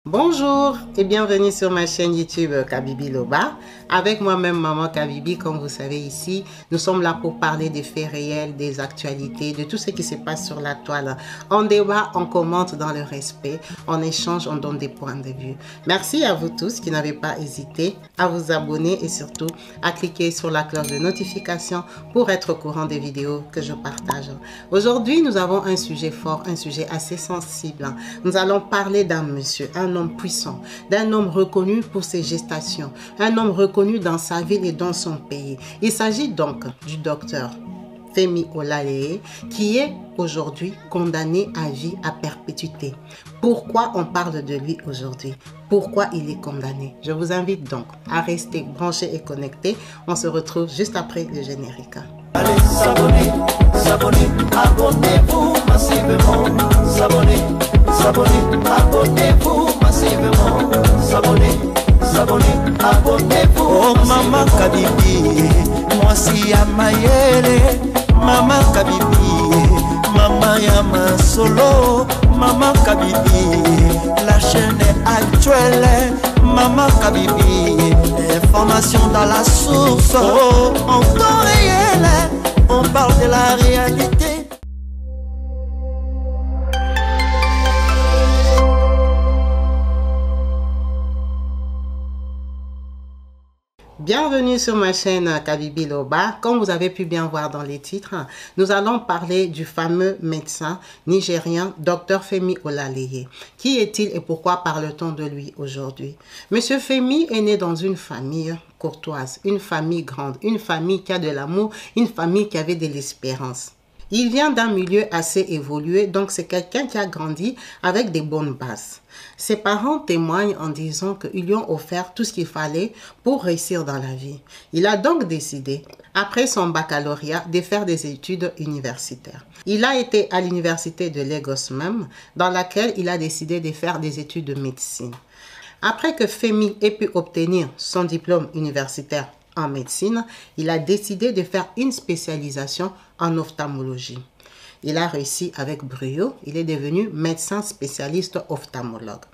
Bonjour et bienvenue sur ma chaîne YouTube Kabibi Loba. Avec moi-même Maman Kabibi, comme vous savez ici, nous sommes là pour parler des faits réels, des actualités, de tout ce qui se passe sur la toile. On débat, on commente dans le respect, on échange, on donne des points de vue. Merci à vous tous qui n'avez pas hésité à vous abonner et surtout à cliquer sur la cloche de notification pour être au courant des vidéos que je partage. Aujourd'hui, nous avons un sujet fort, un sujet assez sensible. Nous allons parler d'un monsieur, un homme puissant, d'un homme reconnu pour ses gestations, un homme reconnu dans sa ville et dans son pays. Il s'agit donc du docteur Femi Olaleye qui est aujourd'hui condamné à vie à perpétuité. Pourquoi on parle de lui aujourd'hui? Pourquoi il est condamné? Je vous invite donc à rester branchés et connectés. On se retrouve juste après le générique. Allez, s'abonner, s'abonner, abonnez-vous massivement. S'abonner, s'abonner, abonnez-vous massivement. S'abonner, s'abonner, abonnez-vous. Oh Maman Kabibi, moi si à Mayele. Maman Kabibi, Maman Yama Solo. Maman Kabibi, la chaîne est actuelle. Maman Kabibi, information dans la source. Oh, en temps réel, on parle de la réalité. Bienvenue sur ma chaîne Kabibi Loba. Comme vous avez pu bien voir dans les titres, nous allons parler du fameux médecin nigérien Dr Femi Olaleye. Qui est-il et pourquoi parle-t-on de lui aujourd'hui? Monsieur Femi est né dans une famille courtoise, une famille grande, une famille qui a de l'amour, une famille qui avait de l'espérance. Il vient d'un milieu assez évolué, donc c'est quelqu'un qui a grandi avec des bonnes bases. Ses parents témoignent en disant qu'ils lui ont offert tout ce qu'il fallait pour réussir dans la vie. Il a donc décidé, après son baccalauréat, de faire des études universitaires. Il a été à l'université de Lagos même, dans laquelle il a décidé de faire des études de médecine. Après que Femi ait pu obtenir son diplôme universitaire en médecine, il a décidé de faire une spécialisation en ophtalmologie. Il a réussi avec brio, il est devenu médecin spécialiste ophtalmologue.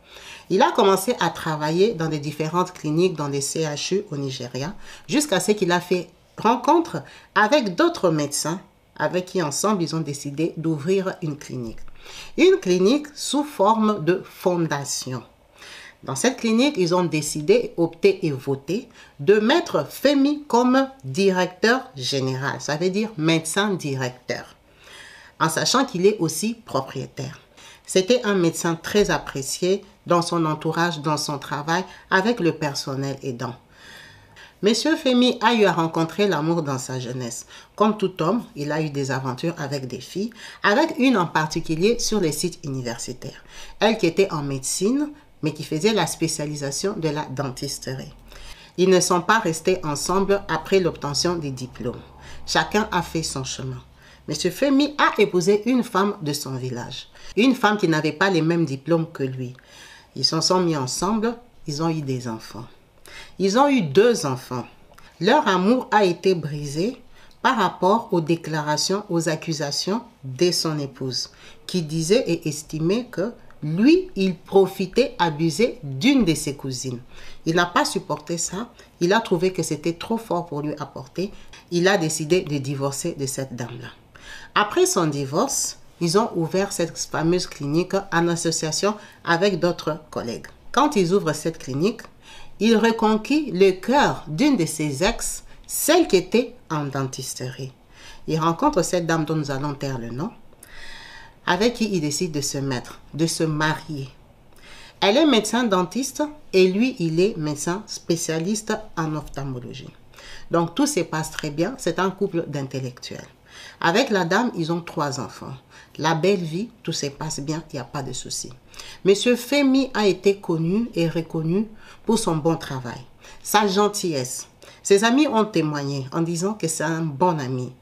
Il a commencé à travailler dans des différentes cliniques dans des CHU au Nigeria, jusqu'à ce qu'il a fait rencontre avec d'autres médecins avec qui ensemble ils ont décidé d'ouvrir une clinique. Une clinique sous forme de fondation. Dans cette clinique, ils ont décidé, opté et voté de mettre Femi comme directeur général. Ça veut dire médecin directeur. En sachant qu'il est aussi propriétaire. C'était un médecin très apprécié dans son entourage, dans son travail, avec le personnel aidant. Monsieur Femi a eu à rencontrer l'amour dans sa jeunesse. Comme tout homme, il a eu des aventures avec des filles, avec une en particulier sur les sites universitaires. Elle qui était en médecine, mais qui faisait la spécialisation de la dentisterie. Ils ne sont pas restés ensemble après l'obtention des diplômes. Chacun a fait son chemin. Monsieur Femi a épousé une femme de son village. Une femme qui n'avait pas les mêmes diplômes que lui. Ils se sont mis ensemble, ils ont eu des enfants. Ils ont eu 2 enfants. Leur amour a été brisé par rapport aux déclarations, aux accusations de son épouse, qui disait et estimait que lui, il profitait, abusait d'une de ses cousines. Il n'a pas supporté ça. Il a trouvé que c'était trop fort pour lui apporter. Il a décidé de divorcer de cette dame-là. Après son divorce, ils ont ouvert cette fameuse clinique en association avec d'autres collègues. Quand ils ouvrent cette clinique, il reconquit le cœur d'une de ses ex, celle qui était en dentisterie. Il rencontre cette dame dont nous allons taire le nom, avec qui il décide de se mettre, de se marier. Elle est médecin dentiste et lui, il est médecin spécialiste en ophtalmologie. Donc, tout se passe très bien. C'est un couple d'intellectuels. Avec la dame, ils ont 3 enfants. La belle vie, tout se passe bien, il n'y a pas de souci. Monsieur Femi a été connu et reconnu pour son bon travail, sa gentillesse. Ses amis ont témoigné en disant que c'est un bon ami.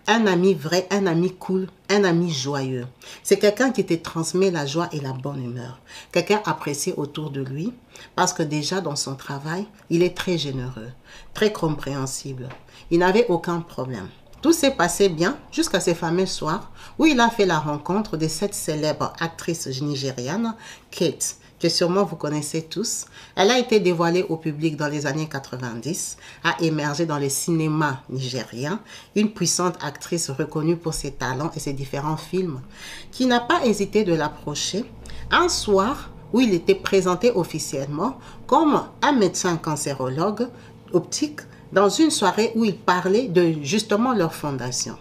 Un ami vrai, un ami cool, un ami joyeux. C'est quelqu'un qui te transmet la joie et la bonne humeur. Quelqu'un apprécié autour de lui parce que déjà dans son travail, il est très généreux, très compréhensible. Il n'avait aucun problème. Tout s'est passé bien jusqu'à ce fameux soir où il a fait la rencontre de cette célèbre actrice nigériane, Kate, que sûrement vous connaissez tous. Elle a été dévoilée au public dans les années 90, a émergé dans le cinéma nigérien, une puissante actrice reconnue pour ses talents et ses différents films, qui n'a pas hésité de l'approcher un soir où il était présenté officiellement comme un médecin cancérologue optique dans une soirée où il parlait de justement leur fondation.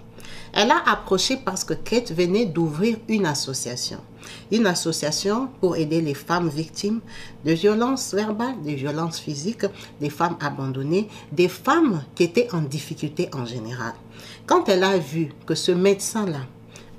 Elle a approché parce que Kate venait d'ouvrir une association pour aider les femmes victimes de violences verbales, de violences physiques, des femmes abandonnées, des femmes qui étaient en difficulté en général. Quand elle a vu que ce médecin-là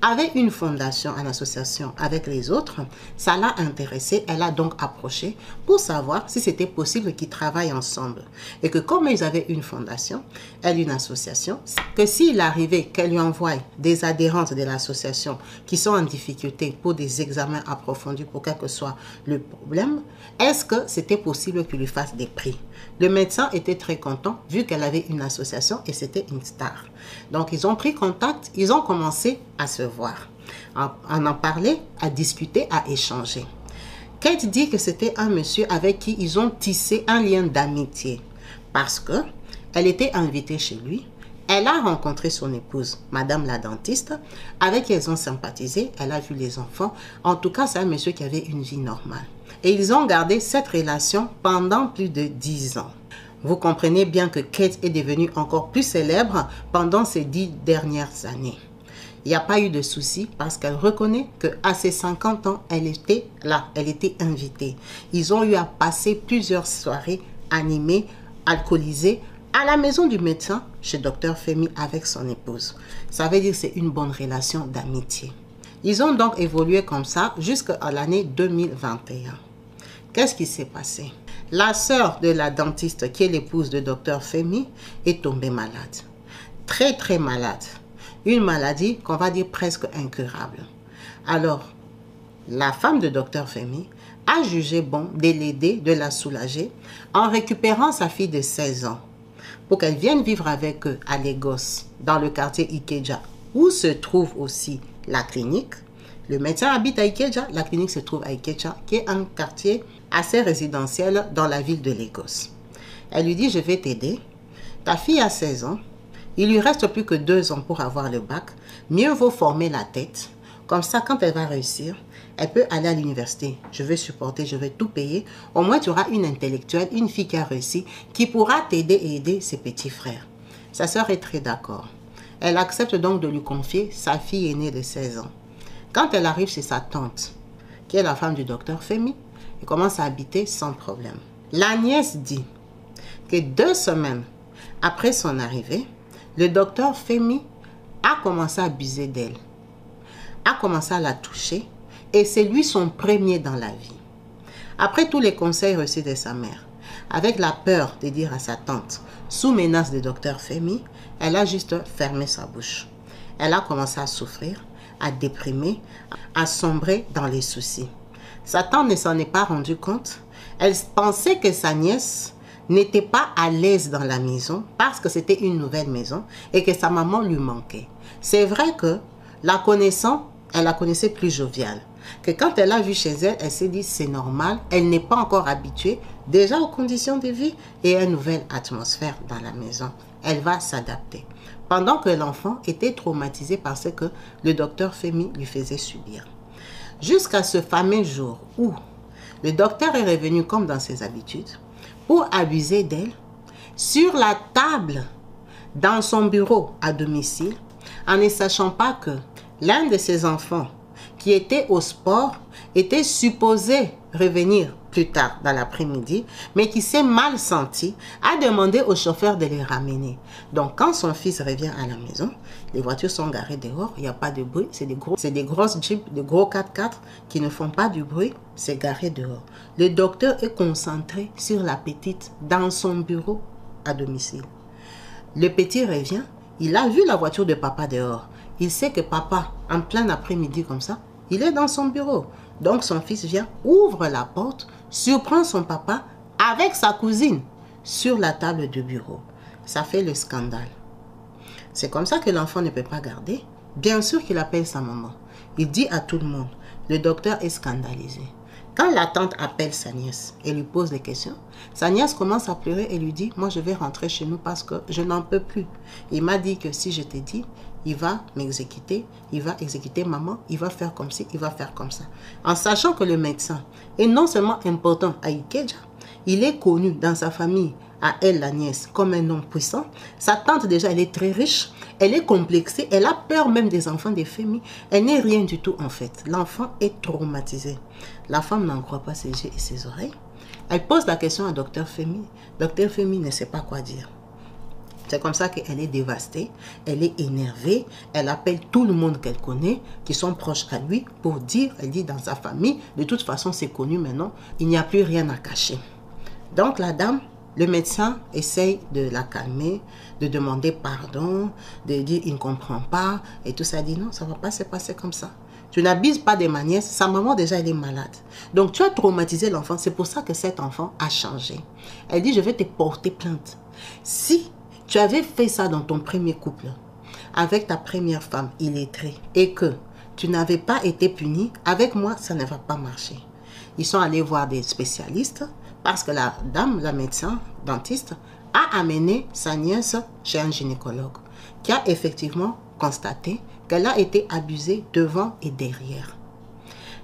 avait une fondation, une association avec les autres, ça l'a intéressée. Elle a donc approché pour savoir si c'était possible qu'ils travaillent ensemble. Et que comme ils avaient une fondation, elle une association, que s'il arrivait qu'elle lui envoie des adhérentes de l'association qui sont en difficulté pour des examens approfondis pour quel que soit le problème, est-ce que c'était possible qu'il lui fasse des prix? Le médecin était très content vu qu'elle avait une association et c'était une star. Donc ils ont pris contact, ils ont commencé à se voir, à en parler, à discuter, à échanger. Kate dit que c'était un monsieur avec qui ils ont tissé un lien d'amitié parce que elle était invitée chez lui. Elle a rencontré son épouse, Madame la dentiste, avec qui elles ont sympathisé. Elle a vu les enfants. En tout cas, c'est un monsieur qui avait une vie normale. Et ils ont gardé cette relation pendant plus de 10 ans. Vous comprenez bien que Kate est devenue encore plus célèbre pendant ces 10 dernières années. Il n'y a pas eu de souci parce qu'elle reconnaît qu'à ses 50 ans, elle était là, elle était invitée. Ils ont eu à passer plusieurs soirées animées, alcoolisées, à la maison du médecin, chez Dr Femi avec son épouse. Ça veut dire que c'est une bonne relation d'amitié. Ils ont donc évolué comme ça jusqu'à l'année 2021. Qu'est-ce qui s'est passé? La sœur de la dentiste, qui est l'épouse de Dr Femi, est tombée malade. Très très malade. Une maladie qu'on va dire presque incurable. Alors, la femme de Dr Femi a jugé bon de l'aider, de la soulager, en récupérant sa fille de 16 ans. Pour qu'elle vienne vivre avec eux à Lagos, dans le quartier Ikeja, où se trouve aussi la clinique. Le médecin habite à Ikeja, la clinique se trouve à Ikeja, qui est un quartier assez résidentiel dans la ville de Lagos. Elle lui dit, je vais t'aider. Ta fille a 16 ans, il lui reste plus que 2 ans pour avoir le bac. Mieux vaut former la tête. Comme ça, quand elle va réussir, elle peut aller à l'université. Je vais supporter, je vais tout payer. Au moins, tu auras une intellectuelle, une fille qui a réussi, qui pourra t'aider et aider ses petits frères. Sa sœur est très d'accord. Elle accepte donc de lui confier sa fille aînée de 16 ans. Quand elle arrive chez sa tante, qui est la femme du docteur Femi, elle commence à habiter sans problème. La nièce dit que 2 semaines après son arrivée, le docteur Femi a commencé à abuser d'elle, a commencé à la toucher et c'est lui son premier dans la vie. Après tous les conseils reçus de sa mère, avec la peur de dire à sa tante, sous menace de docteur Femi, elle a juste fermé sa bouche. Elle a commencé à souffrir, à déprimer, à sombrer dans les soucis. Sa tante ne s'en est pas rendue compte. Elle pensait que sa nièce n'était pas à l'aise dans la maison parce que c'était une nouvelle maison et que sa maman lui manquait. C'est vrai que la connaissant, elle la connaissait plus joviale. Que quand elle a vu chez elle, elle s'est dit c'est normal, elle n'est pas encore habituée déjà aux conditions de vie et à une nouvelle atmosphère dans la maison. Elle va s'adapter. Pendant que l'enfant était traumatisé par ce que le docteur Femi lui faisait subir. Jusqu'à ce fameux jour où le docteur est revenu comme dans ses habitudes pour abuser d'elle sur la table dans son bureau à domicile en ne sachant pas que l'un de ses enfants qui était au sport était supposé revenir plus tard dans l'après-midi, mais qui s'est mal senti, a demandé au chauffeur de les ramener. Donc quand son fils revient à la maison, les voitures sont garées dehors, il n'y a pas de bruit, c'est des grosses jeeps, des gros 4x4 qui ne font pas du bruit, c'est garé dehors. Le docteur est concentré sur la petite dans son bureau à domicile. Le petit revient, il a vu la voiture de papa dehors. Il sait que papa, en plein après-midi comme ça, il est dans son bureau. Donc son fils vient, ouvre la porte, surprend son papa avec sa cousine sur la table du bureau. Ça fait le scandale. C'est comme ça que l'enfant ne peut pas garder. Bien sûr qu'il appelle sa maman. Il dit à tout le monde, le docteur est scandalisé. Quand la tante appelle sa nièce et lui pose des questions, sa nièce commence à pleurer et lui dit, moi je vais rentrer chez nous parce que je n'en peux plus. Il m'a dit que si je t'ai dit, il va m'exécuter, il va exécuter maman, il va faire comme ci, il va faire comme ça. En sachant que le médecin est non seulement important à Ikeja, il est connu dans sa famille, à elle, la nièce, comme un homme puissant. Sa tante déjà, elle est très riche, elle est complexée, elle a peur même des enfants des familles. Elle n'est rien du tout en fait. L'enfant est traumatisé. La femme n'en croit pas ses yeux et ses oreilles. Elle pose la question à Dr Femi. Dr Femi ne sait pas quoi dire. C'est comme ça qu'elle est dévastée, elle est énervée, elle appelle tout le monde qu'elle connaît, qui sont proches à lui, pour dire, elle dit dans sa famille, de toute façon c'est connu maintenant, il n'y a plus rien à cacher. Donc la dame, le médecin essaye de la calmer, de demander pardon, de dire il ne comprend pas, et tout ça. Elle dit non, ça ne va pas se passer comme ça. Tu n'abuses pas de ma nièce, sa maman déjà elle est malade. Donc tu as traumatisé l'enfant, c'est pour ça que cet enfant a changé. Elle dit je vais te porter plainte. Si tu avais fait ça dans ton premier couple, avec ta première femme illettrée, et que tu n'avais pas été puni, avec moi ça ne va pas marcher. Ils sont allés voir des spécialistes, parce que la dame, la médecin, dentiste, a amené sa nièce chez un gynécologue qui a effectivement constaté qu'elle a été abusée devant et derrière.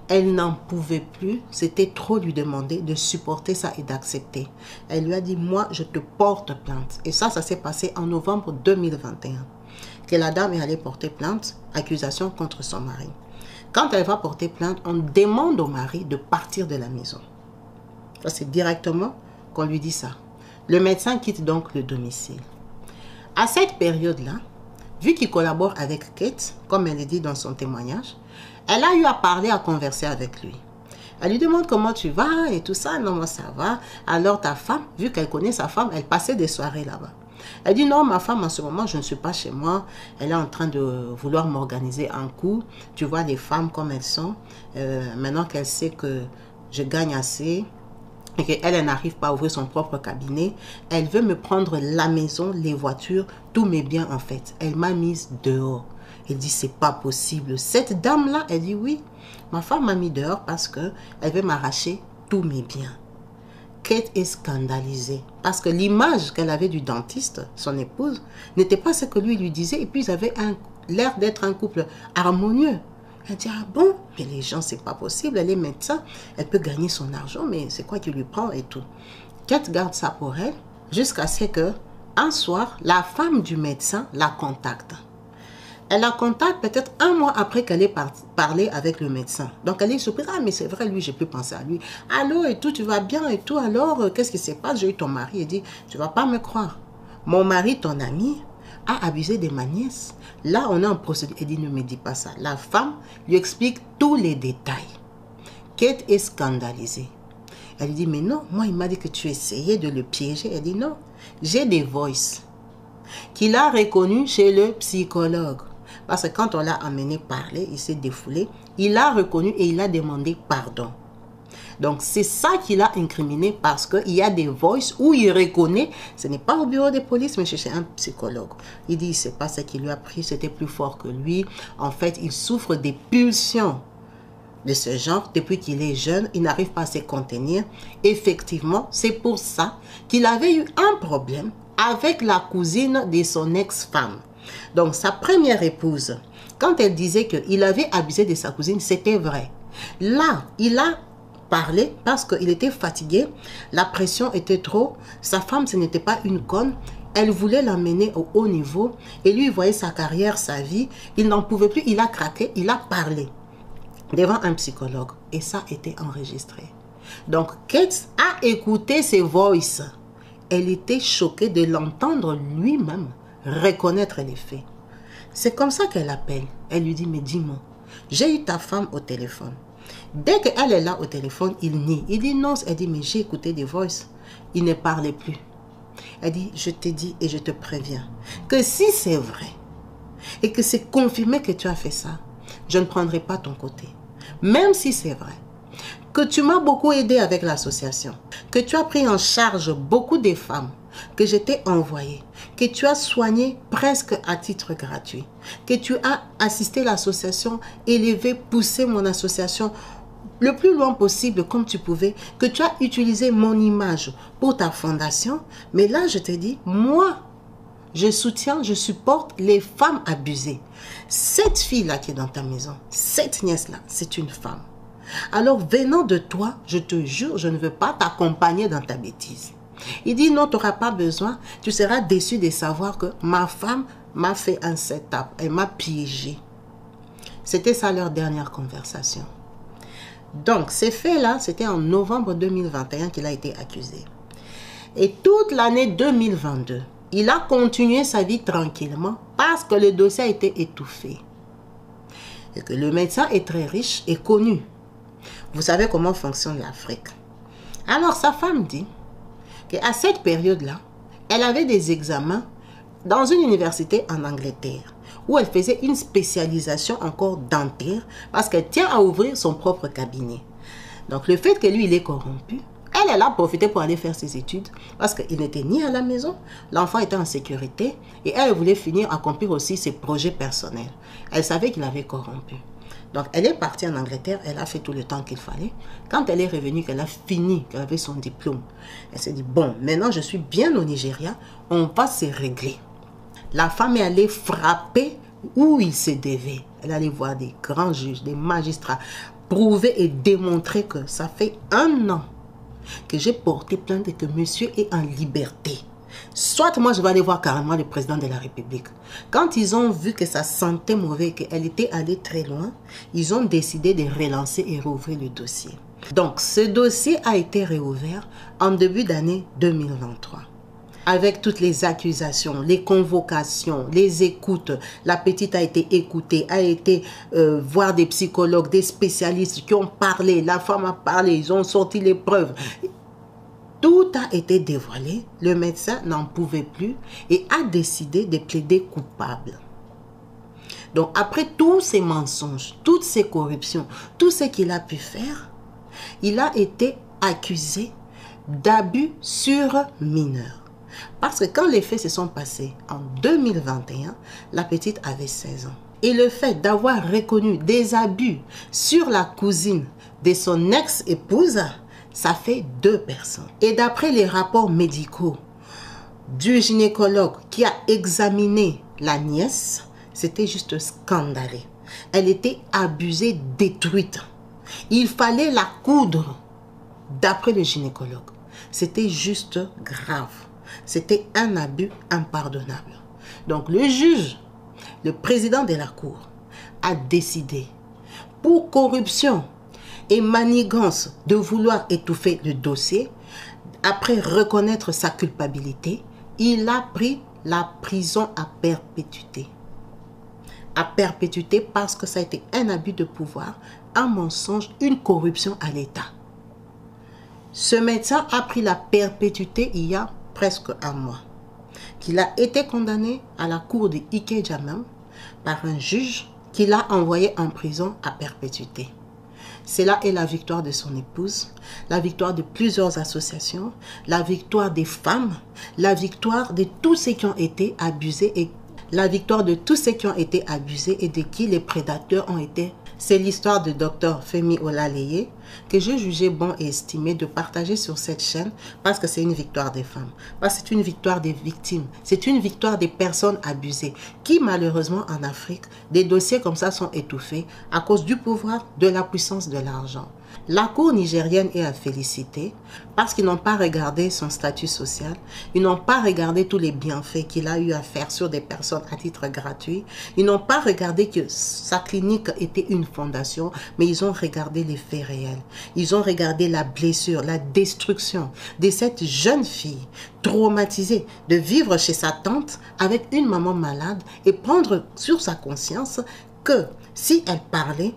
Elle n'en pouvait plus, c'était trop lui demander de supporter ça et d'accepter. Elle lui a dit, moi je te porte plainte. Et ça s'est passé en novembre 2021. Que la dame est allée porter plainte, accusation contre son mari. Quand elle va porter plainte, on demande au mari de partir de la maison. C'est directement qu'on lui dit ça. Le médecin quitte donc le domicile. À cette période-là, vu qu'il collabore avec Kate, comme elle le dit dans son témoignage, elle a eu à parler, à converser avec lui. Elle lui demande comment tu vas et tout ça. Non, moi ça va. Alors ta femme, vu qu'elle connaît sa femme, elle passait des soirées là-bas. Elle dit non, ma femme en ce moment, je ne suis pas chez moi. Elle est en train de vouloir m'organiser un coup. Tu vois les femmes comme elles sont. Maintenant qu'elle sait que je gagne assez, et qu'elle n'arrive pas à ouvrir son propre cabinet, elle veut me prendre la maison, les voitures, tous mes biens en fait. Elle m'a mise dehors. Elle dit c'est pas possible. Cette dame-là, elle dit oui, ma femme m'a mis dehors parce qu'elle veut m'arracher tous mes biens. Kate est scandalisée parce que l'image qu'elle avait du dentiste, son épouse, n'était pas ce que lui disait, et puis ils avaient l'air d'être un couple harmonieux. Elle dit, ah bon, mais les gens, c'est pas possible, elle est médecin, elle peut gagner son argent, mais c'est quoi qui lui prend et tout. Kate garde ça pour elle, jusqu'à ce que, un soir, la femme du médecin la contacte. Elle la contacte peut-être un mois après qu'elle ait parlé avec le médecin. Donc elle est surprise, ah mais c'est vrai, lui, j'ai pu penser à lui. Allô et tout, tu vas bien et tout, alors, qu'est-ce qui se passe? J'ai eu ton mari, il dit, tu vas pas me croire. Mon mari, ton ami, a abusé de ma nièce. Là, on est en procédure. Elle dit, ne me dis pas ça. La femme lui explique tous les détails. Kate est scandalisée. Elle lui dit, mais non, moi, il m'a dit que tu essayais de le piéger. Elle dit, non, j'ai des voices qu'il a reconnues chez le psychologue. Parce que quand on l'a amené parler, il s'est défoulé. Il a reconnu et il a demandé pardon. Donc, c'est ça qu'il a incriminé parce qu'il y a des voices où il reconnaît, ce n'est pas au bureau de police, mais chez un psychologue. Il dit, c'est pas ce qu'il lui a pris, c'était plus fort que lui. En fait, il souffre des pulsions de ce genre depuis qu'il est jeune. Il n'arrive pas à se contenir. Effectivement, c'est pour ça qu'il avait eu un problème avec la cousine de son ex-femme. Donc, sa première épouse, quand elle disait qu'il avait abusé de sa cousine, c'était vrai. Là, il a parler parce qu'il était fatigué, la pression était trop, sa femme ce n'était pas une conne, elle voulait l'amener au haut niveau et lui il voyait sa carrière, sa vie, il n'en pouvait plus, il a craqué, il a parlé devant un psychologue et ça a été enregistré. Donc Kate a écouté ses voices, elle était choquée de l'entendre lui-même reconnaître les faits. C'est comme ça qu'elle appelle, elle lui dit mais dis-moi, j'ai eu ta femme au téléphone. Dès qu'elle est là au téléphone, il nie. Il dit non. Elle dit, mais j'ai écouté des voices. Il ne parlait plus. Elle dit, je te dis et je te préviens que si c'est vrai et que c'est confirmé que tu as fait ça, je ne prendrai pas ton côté. Même si c'est vrai que tu m'as beaucoup aidé avec l'association, que tu as pris en charge beaucoup de femmes que je t'ai envoyées, que tu as soigné presque à titre gratuit, que tu as assisté l'association, élevé, poussé mon association le plus loin possible comme tu pouvais, que tu as utilisé mon image pour ta fondation. Mais là, je te dis, moi, je soutiens, je supporte les femmes abusées. Cette fille-là qui est dans ta maison, cette nièce-là, c'est une femme. Alors, venant de toi, je te jure, je ne veux pas t'accompagner dans ta bêtise. Il dit, non, tu n'auras pas besoin. Tu seras déçu de savoir que ma femme m'a fait un setup. Elle m'a piégé. C'était ça leur dernière conversation. Donc, ces faits-là, c'était en novembre 2021 qu'il a été accusé. Et toute l'année 2022, il a continué sa vie tranquillement parce que le dossier a été étouffé. Et que le médecin est très riche et connu. Vous savez comment fonctionne l'Afrique. Alors, sa femme dit qu'à cette période-là, elle avait des examens dans une université en Angleterre où elle faisait une spécialisation encore dentaire parce qu'elle tient à ouvrir son propre cabinet. Donc, le fait que lui, il est corrompu, elle a profité pour aller faire ses études parce qu'il n'était ni à la maison, l'enfant était en sécurité et elle voulait finir accomplir aussi ses projets personnels. Elle savait qu'il avait corrompu. Donc, elle est partie en Angleterre, elle a fait tout le temps qu'il fallait. Quand elle est revenue, qu'elle a fini, qu'elle avait son diplôme, elle s'est dit, bon, maintenant je suis bien au Nigeria, on va se régler. La femme est allée frapper où il se devait. Elle allait voir des grands juges, des magistrats, prouver et démontrer que ça fait 1 an que j'ai porté plainte et que monsieur est en liberté. Soit moi, je vais aller voir carrément le président de la République. Quand ils ont vu que ça sentait mauvais, qu'elle était allée très loin, ils ont décidé de relancer et rouvrir le dossier. Donc, ce dossier a été réouvert en début d'année 2023. Avec toutes les accusations, les convocations, les écoutes. La petite a été écoutée, a été voir des psychologues, des spécialistes qui ont parlé. La femme a parlé, ils ont sorti les preuves. Tout a été dévoilé. Le médecin n'en pouvait plus et a décidé de plaider coupable. Donc, après tous ces mensonges, toutes ces corruptions, tout ce qu'il a pu faire, il a été accusé d'abus sur mineurs. Parce que quand les faits se sont passés en 2021, la petite avait 16 ans. Et le fait d'avoir reconnu des abus sur la cousine de son ex-épouse, ça fait 2 personnes. Et d'après les rapports médicaux du gynécologue qui a examiné la nièce, c'était juste scandaleux. Elle était abusée, détruite. Il fallait la coudre. D'après le gynécologue, c'était juste grave. C'était un abus impardonnable. Donc le juge, le président de la cour, a décidé pour corruption et manigance de vouloir étouffer le dossier. Après reconnaître sa culpabilité, il a pris la prison à perpétuité. À perpétuité parce que ça a été un abus de pouvoir, un mensonge, une corruption à l'État. Ce médecin a pris la perpétuité il y a presque 1 mois. Qu'il a été condamné à la cour de Ikeja par un juge qui l'a envoyé en prison à perpétuité. Cela est la victoire de son épouse, la victoire de plusieurs associations, la victoire des femmes, la victoire de tous ceux qui ont été abusés et la victoire de tous ceux qui ont été abusés et de qui les prédateurs ont été. C'est l'histoire de Dr Femi Olaleye que je jugeais bon et estimé de partager sur cette chaîne parce que c'est une victoire des femmes, parce que c'est une victoire des victimes, c'est une victoire des personnes abusées qui malheureusement en Afrique, des dossiers comme ça sont étouffés à cause du pouvoir, de la puissance de l'argent. La cour nigérienne est à féliciter parce qu'ils n'ont pas regardé son statut social, ils n'ont pas regardé tous les bienfaits qu'il a eu à faire sur des personnes à titre gratuit, ils n'ont pas regardé que sa clinique était une fondation, mais ils ont regardé les faits réels. Ils ont regardé la blessure, la destruction de cette jeune fille traumatisée de vivre chez sa tante avec une maman malade et prendre sur sa conscience que si elle parlait,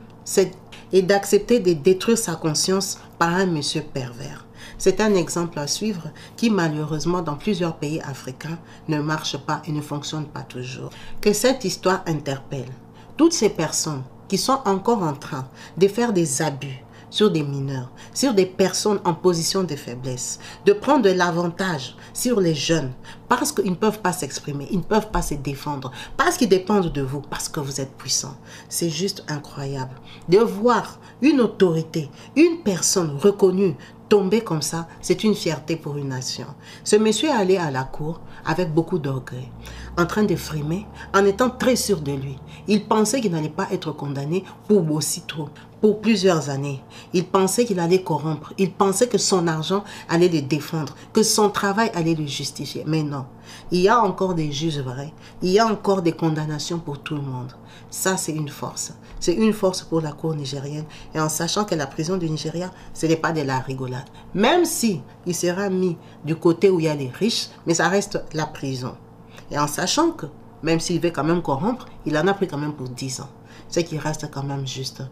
et d'accepter de détruire sa conscience par un monsieur pervers. C'est un exemple à suivre qui malheureusement dans plusieurs pays africains ne marche pas et ne fonctionne pas toujours. Que cette histoire interpelle toutes ces personnes qui sont encore en train de faire des abus sur des mineurs, sur des personnes en position de faiblesse, de prendre de l'avantage sur les jeunes parce qu'ils ne peuvent pas s'exprimer, ils ne peuvent pas se défendre, parce qu'ils dépendent de vous, parce que vous êtes puissant. C'est juste incroyable de voir une autorité, une personne reconnue tomber comme ça. C'est une fierté pour une nation. Ce monsieur est allé à la cour avec beaucoup d'orgueil, en train de frimer, en étant très sûr de lui. Il pensait qu'il n'allait pas être condamné pour aussi trop, pour plusieurs années. Il pensait qu'il allait corrompre. Il pensait que son argent allait le défendre, que son travail allait le justifier. Mais non, il y a encore des juges vrais. Il y a encore des condamnations pour tout le monde. Ça, c'est une force. C'est une force pour la cour nigérienne. Et en sachant que la prison du Nigeria, ce n'est pas de la rigolade. Même si il sera mis du côté où il y a les riches, mais ça reste la prison. Et en sachant que, même s'il veut quand même corrompre, il en a pris quand même pour 10 ans. Ce qui reste quand même juste.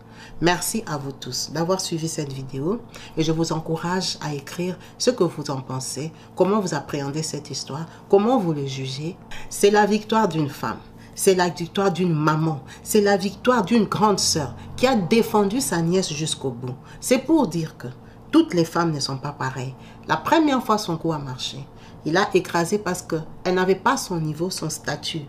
Merci à vous tous d'avoir suivi cette vidéo. Et je vous encourage à écrire ce que vous en pensez, comment vous appréhendez cette histoire, comment vous le jugez. C'est la victoire d'une femme. C'est la victoire d'une maman. C'est la victoire d'une grande sœur qui a défendu sa nièce jusqu'au bout. C'est pour dire que toutes les femmes ne sont pas pareilles. La première fois, son coup a marché. Il a écrasé parce qu'elle n'avait pas son niveau, son statut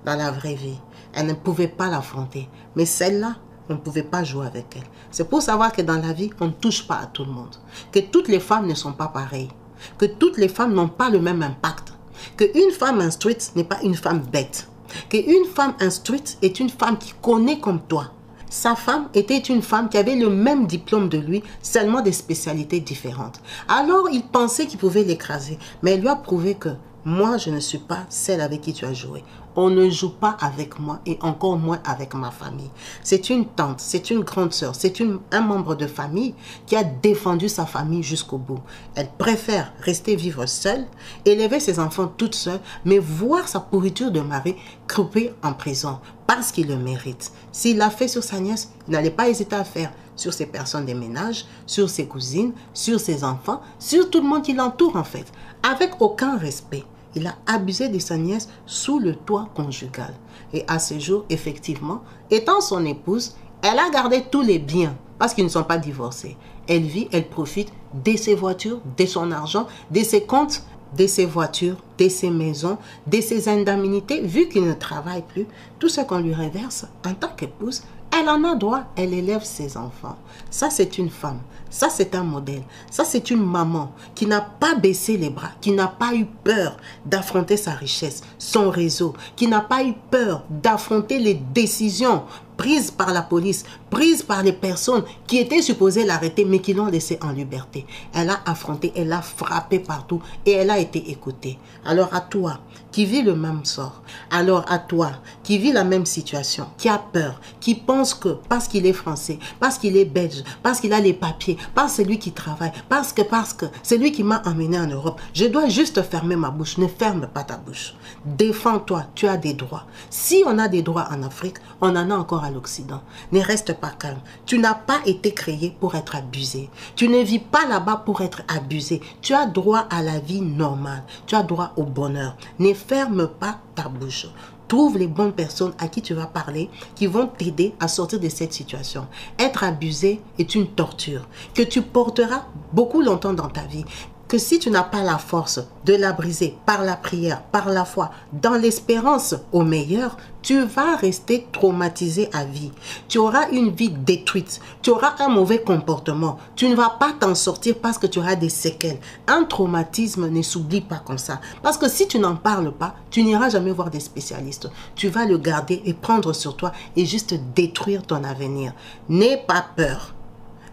dans la vraie vie. Elle ne pouvait pas l'affronter. Mais celle-là, on ne pouvait pas jouer avec elle. C'est pour savoir que dans la vie, on ne touche pas à tout le monde. Que toutes les femmes ne sont pas pareilles. Que toutes les femmes n'ont pas le même impact. Qu'une femme instruite n'est pas une femme bête. Qu'une femme instruite est une femme qui connaît comme toi. Sa femme était une femme qui avait le même diplôme de lui, seulement des spécialités différentes. Alors il pensait qu'il pouvait l'écraser, mais elle lui a prouvé que moi je ne suis pas celle avec qui tu as joué. On ne joue pas avec moi et encore moins avec ma famille. C'est une tante, c'est une grande sœur, c'est un membre de famille qui a défendu sa famille jusqu'au bout. Elle préfère rester vivre seule, élever ses enfants toute seule, mais voir sa pourriture de mari croupir en prison parce qu'il le mérite. S'il l'a fait sur sa nièce, il n'allait pas hésiter à faire sur ses personnes des ménages, sur ses cousines, sur ses enfants, sur tout le monde qui l'entoure en fait, avec aucun respect. Il a abusé de sa nièce sous le toit conjugal. Et à ce jour, effectivement, étant son épouse, elle a gardé tous les biens parce qu'ils ne sont pas divorcés. Elle vit, elle profite de ses voitures, de son argent, de ses comptes, de ses voitures, de ses maisons, de ses indemnités. Vu qu'il ne travaille plus, tout ce qu'on lui reverse en tant qu'épouse, elle en a droit, elle élève ses enfants. Ça, c'est une femme. Ça, c'est un modèle. Ça, c'est une maman qui n'a pas baissé les bras, qui n'a pas eu peur d'affronter sa richesse, son réseau, qui n'a pas eu peur d'affronter les décisions prises par la police, prises par les personnes qui étaient supposées l'arrêter, mais qui l'ont laissée en liberté. Elle a affronté, elle a frappé partout et elle a été écoutée. Alors à toi, qui vis le même sort, alors à toi, qui vis la même situation, qui a peur, qui pense que parce qu'il est français, parce qu'il est belge, parce qu'il a les papiers, parce que c'est lui qui travaille, parce que c'est lui qui m'a emmené en Europe, je dois juste fermer ma bouche. Ne ferme pas ta bouche. Défends-toi, tu as des droits. Si on a des droits en Afrique, on en a encore à l'Occident. Ne reste pas calme. Tu n'as pas été créé pour être abusé. Tu ne vis pas là-bas pour être abusé. Tu as droit à la vie normale. Tu as droit au bonheur. Ne ferme pas ta bouche. Trouve les bonnes personnes à qui tu vas parler, qui vont t'aider à sortir de cette situation. Être abusé est une torture que tu porteras beaucoup longtemps dans ta vie. Que si tu n'as pas la force de la briser par la prière, par la foi, dans l'espérance au meilleur, tu vas rester traumatisé à vie. Tu auras une vie détruite. Tu auras un mauvais comportement. Tu ne vas pas t'en sortir parce que tu auras des séquelles. Un traumatisme ne s'oublie pas comme ça. Parce que si tu n'en parles pas, tu n'iras jamais voir des spécialistes. Tu vas le garder et prendre sur toi et juste détruire ton avenir. N'aie pas peur.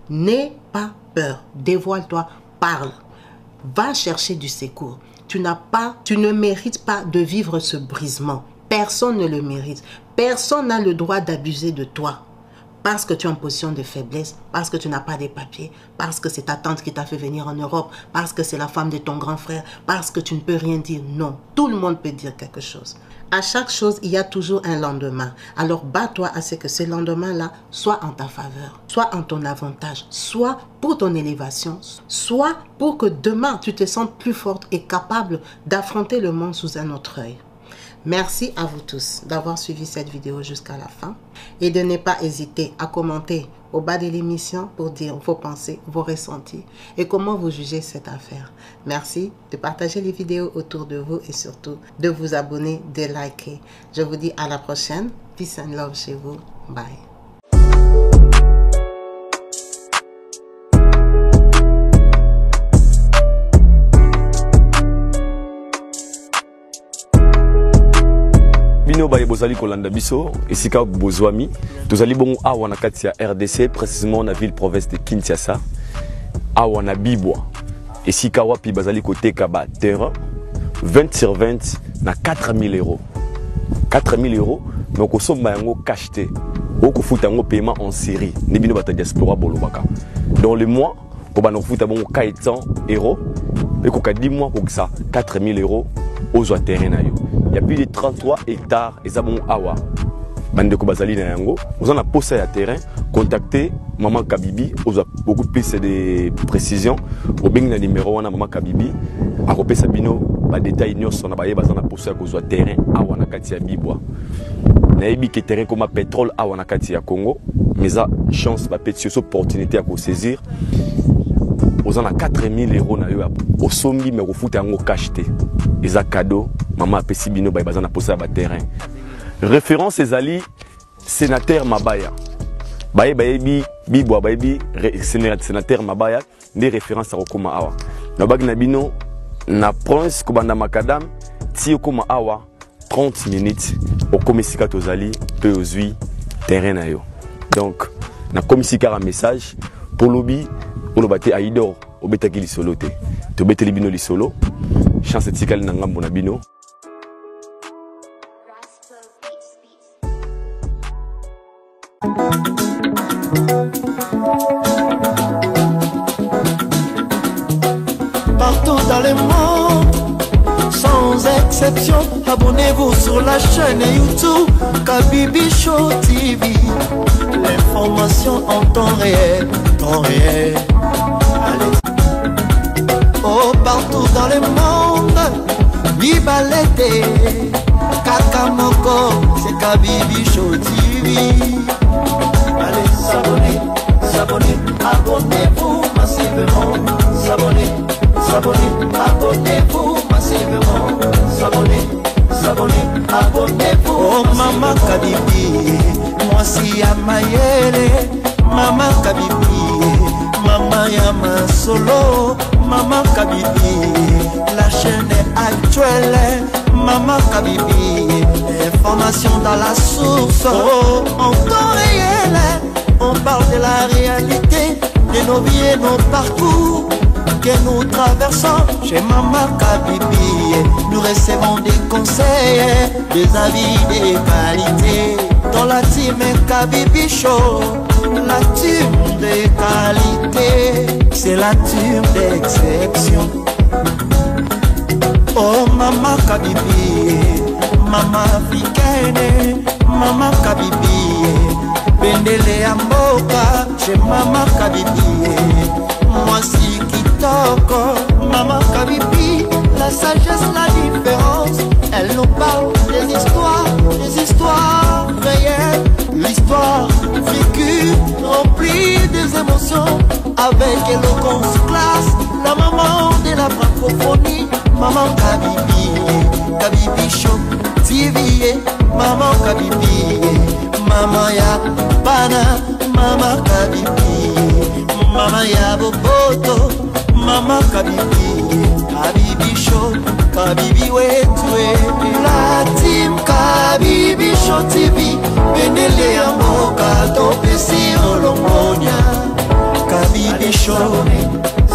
N'aie pas peur. Dévoile-toi, parle. Va chercher du secours. Tu ne mérites pas de vivre ce brisement. Personne ne le mérite. Personne n'a le droit d'abuser de toi. Parce que tu es en position de faiblesse, parce que tu n'as pas de papiers, parce que c'est ta tante qui t'a fait venir en Europe, parce que c'est la femme de ton grand frère, parce que tu ne peux rien dire. Non, tout le monde peut dire quelque chose. À chaque chose, il y a toujours un lendemain. Alors bats-toi à ce que ce lendemain-là soit en ta faveur, soit en ton avantage, soit pour ton élévation, soit pour que demain, tu te sentes plus forte et capable d'affronter le monde sous un autre œil. Merci à vous tous d'avoir suivi cette vidéo jusqu'à la fin et de ne pas hésiter à commenter au bas de l'émission pour dire vos pensées, vos ressentis et comment vous jugez cette affaire. Merci de partager les vidéos autour de vous et surtout de vous abonner, de liker. Je vous dis à la prochaine. Peace and love chez vous. Bye. Bino baye bozali kolanda biso esika bozwami tozali bongo awa na kati ya RDC précisément na ville province de Kinshasa awa na Bibwa esika wapi bazali koteka ba terrain 20 sur 20 na 4000 euros 4000 euros mais okosomba yango cash te okofuta yango paiement en série ne bino bata diaspora bolobaka dans le mois ko bana kofuta bongo 400 euros et ko ka 10 mois ko ça 4000 euros ozwa terrain na yo. Il y a plus de 33 hectares et ça bon awa. Bande ko bazali na yango. Vous en a posé à terrain, contactez maman Kabibi, vous a beaucoup plus de précisions. Au bing na numéro wana maman Kabibi, a repé sabino ba détail nyos na baye bazana posé à cause terrain awa na kati ya Bibwa. Na yebi ke terrain comme pétrole awa na kati ya Congo, mais ça chance ba petite opportunité à ko saisir. Vous en a 4000 euros na yo au sombi mais au foot yango cash te. Les cadeaux, maman a pesi bino bay bazana posé à terrain. Référence ezali sénateur Mabaya. Baye bayebi Bibwa bayebi sénateur Mabaya des références à Okoma awa. Na bag na bino na prince kobanda makadam ti Okoma awa 30 minutes au komisika tozali pe ozui terrain na yo. Donc na komisika un message pour lobby on bate aidor obetaki li solo te. To beteli bino li solo. Chance etikali na ngambo na bino. Partout dans le monde, sans exception, abonnez-vous sur la chaîne YouTube Kabibi Show TV. L'information en temps réel, Allez. Oh, partout dans le monde, viva l'été, Kakamoko, c'est Kabibi Show TV. Allez, s'abonner, abonnez-vous massivement. S'abonner, abonnez-vous massivement. S'abonner, abonnez-vous. Oh, maman Kabibi, moi si à Mayele, maman Kabibi, maman Yama Solo. Maman Kabibi, la chaîne est actuelle. Maman Kabibi, information dans la source. Oh, en temps réel, on parle de la réalité, de nos vies et nos parcours que nous traversons. Chez Maman Kabibi, nous recevons des conseils, des avis, des qualités. Dans la team Kabibi Show, la team de qualité, c'est la team d'exception. Oh Maman Kabibi, Maman africaine, Maman Kabibi, Bendele Amboka, chez Maman Kabibi, moi si Kitoko, Maman Kabibi, la sagesse, la différence, elle nous parle des histoires réelles, l'histoire vécue, remplie des émotions, avec éloquence classe, la maman de la francophonie, Maman Kabibi, Kabibi Show TV, Maman Kabibi, Maman ya Bana, Maman Kabibi, Maman ya Boboto, Maman Kabibi, Kabibi Show, Kabibi wetwe, la team Kabibi Show TV, Benele ya Moka, Topesi Olongonia, Kabibi Show.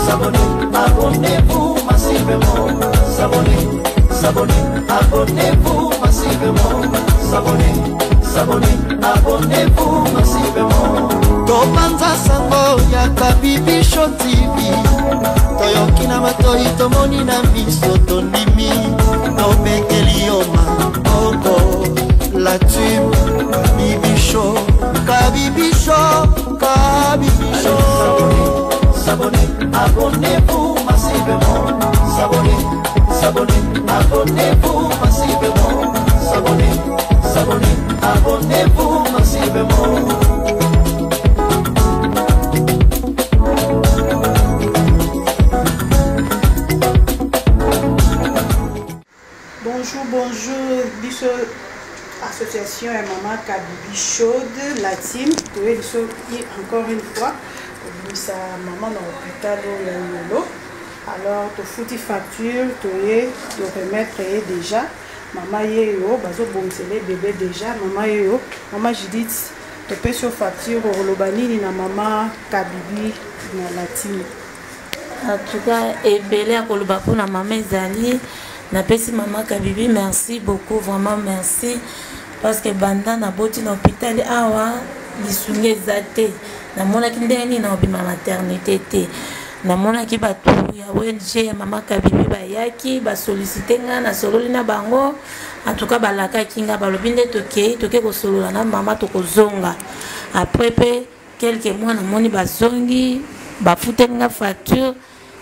S'abonner, abonnez-vous massivement. S'abonner, abonnez-vous massivement. S'abonner, abonnez-vous massivement. Topanza sango ya Kabibi Show TV. Toyoki na matoi tomoni na miso tondimi. Tobekeli yoma oko. La team Kabibi Show. Kabibi Show. Kabibi Show. S'abonner, abonnez-vous massivement. S'abonner, abonnez-vous massivement. S'abonner, abonnez-vous massivement. Bonjour, biso association et maman Kabibi chaude la team, encore une fois, sa maman dans l'hôpital Lolo. Alors, tu fous tes factures, tu remettre déjà. Maman yo, bazo bomsele bébé déjà. Maman yo, maman Judith, tu payes sur facture au Lobani na maman Kabibi na la team. En tout cas, et belé à Koloba pour la maman Zali. Na pesi maman Kabibi, merci beaucoup, vraiment merci. Parce que banda na boti na hôpital awa lisunge zate. Na mona ki ndeni na obima maternité te. Na mona ki batu ya ONG maman Kabibi bayaki ba solliciter nga na sololi na bango. En tout cas balaka kinga balobi nde toke ko solola na mama to ko zonga. Après quelques mois na moni bazongi ba futenga facture.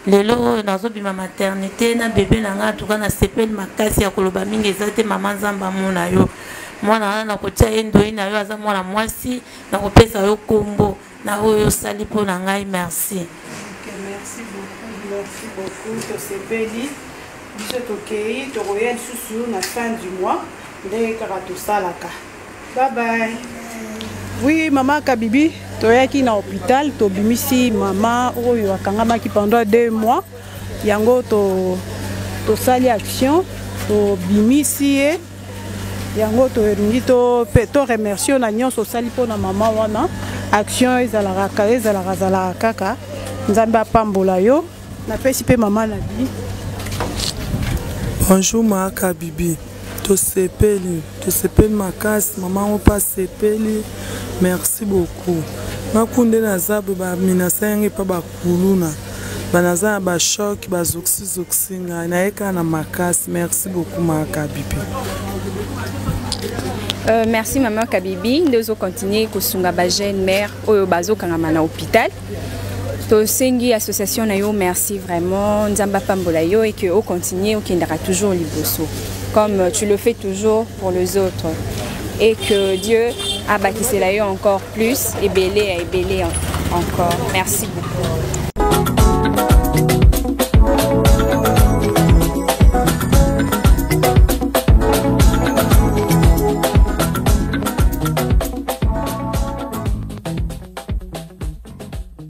Lelo nazobima maternité na bébé nanga tuka na sepel makasi ya koloba mingi ezate mama nzamba mona yo mwana na kotia endo ina yo aza mwana mwasi na kopesa yo kombo na oyo sali po na ngai merci. OK, merci beaucoup to sepeli biso tokei to royal susu na fin du mois ndé karato salaka. Bye bye. Oui, maman Kabibi, tu es qui dans l'hôpital, tu bimisi maman oyo akangamaki pendant 2 mois. Yango to sali action, to bimisi yango to erungi to remercier na nyonso sali pona maman wana. Action ezalaka kaka. Nzambe apambola yo. Na pesi pe maman na bi. Bonjour maman Kabibi. To sepeli makasi maman opa sepeli. Merci beaucoup. Makunde na zabu ba minasa yangi pa bakuluna. Banaza ba choc ba zoxi na eka na makasi. Merci beaucoup ma Kabibi. Merci maman Kabibi. Nous continuer kusunga ba jeune mère oyo bazo kangama na hôpital. To sengi association na yo merci vraiment nzamba pambola yo et que au continuer au kindara toujours liboso comme tu le fais toujours pour les autres. Et que Dieu a bâti cela encore plus et belé encore. Merci beaucoup.